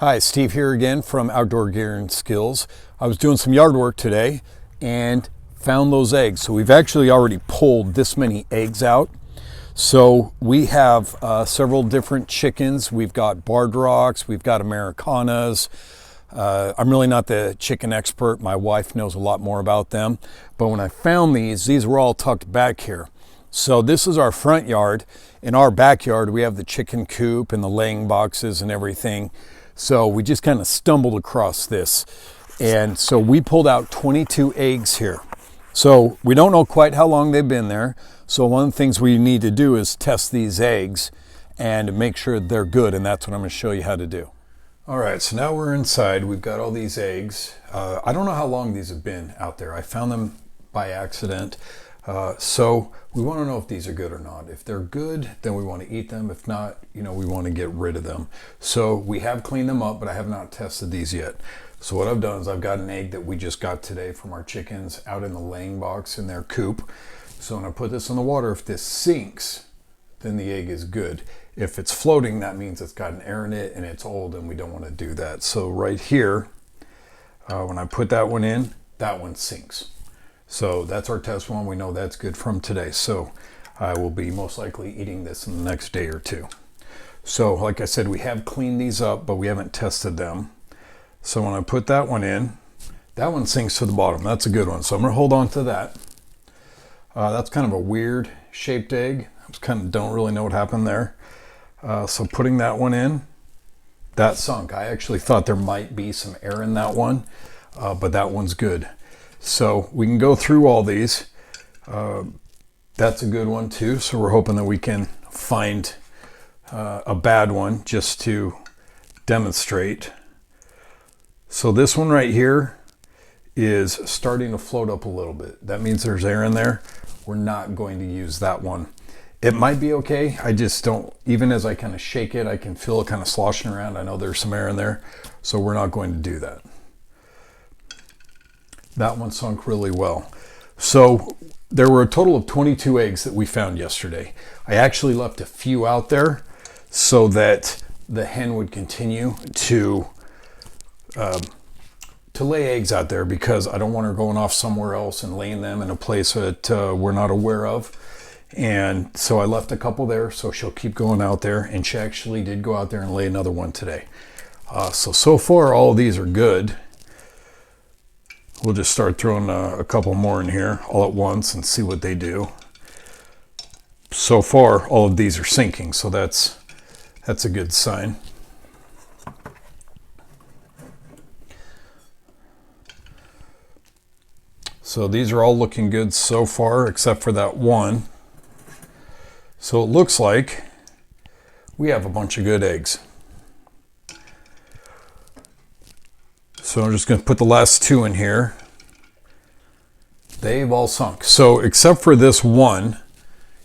Hi, Steve here again from Outdoor Gear and Skills. I was doing some yard work today and found those eggs. So we've actually already pulled this many eggs out. So we have several different chickens. We've got Barred Rocks, we've got Americanas. I'm really not the chicken expert. My wife knows a lot more about them. But when I found these were all tucked back here. So this is our front yard. In our backyard, we have the chicken coop and the laying boxes and everything. So we just kind of stumbled across this. And so we pulled out 22 eggs here. So we don't know quite how long they've been there. So one of the things we need to do is test these eggs and make sure they're good. And that's what I'm going to show you how to do. All right, so now we're inside. We've got all these eggs. I don't know how long these have been out there. I found them by accident. So we want to know if these are good or not. If they're good, then we want to eat them. If not, we want to get rid of them. So we have cleaned them up, but I have not tested these yet. So what I've done is I've got an egg that we just got today from our chickens out in the laying box in their coop. So when I put this in the water, if this sinks, then the egg is good. If it's floating, that means it's got an air in it and it's old, and we don't want to do that. So right here, when I put that one in, that one sinks. So that's our test one. We know that's good from today. So I will be most likely eating this in the next day or two. So like I said, we have cleaned these up, but we haven't tested them. So when I put that one sinks to the bottom. That's a good one. So I'm going to hold on to that. That's kind of a weird shaped egg. I don't really know what happened there. So putting that one in, that sunk. I actually thought there might be some air in that one, but that one's good. So we can go through all these. That's a good one too. So we're hoping that we can find a bad one just to demonstrate. So this one right here is starting to float up a little bit. That means there's air in there. We're not going to use that one. It might be okay. I just don't, even as I kind of shake it, I can feel it kind of sloshing around. I know there's some air in there. So we're not going to do that. That one sunk really well. So there were a total of 22 eggs that we found yesterday. I actually left a few out there so that the hen would continue to lay eggs out there, because I don't want her going off somewhere else and laying them in a place that we're not aware of. And so I left a couple there, so she'll keep going out there. And she actually did go out there and lay another one today. So far all of these are good. We'll just start throwing a couple more in here all at once and see what they do. So far, all of these are sinking, so that's a good sign. So these are all looking good so far, except for that one. So it looks like we have a bunch of good eggs. So I'm just going to put the last two in here. They've all sunk. So except for this one,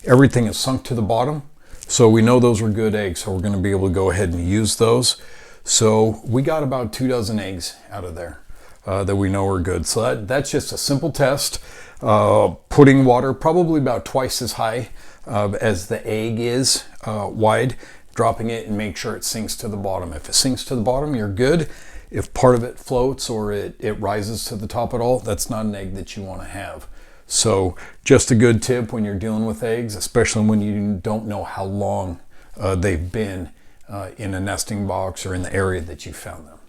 everything is sunk to the bottom. So we know those were good eggs. So we're going to be able to go ahead and use those. So we got about 2 dozen eggs out of there that we know are good. So that's just a simple test. Putting water probably about twice as high as the egg is wide. Dropping it and make sure it sinks to the bottom. If it sinks to the bottom, you're good. If part of it floats or it rises to the top at all, that's not an egg that you want to have. So just a good tip when you're dealing with eggs, especially when you don't know how long they've been in a nesting box or in the area that you found them.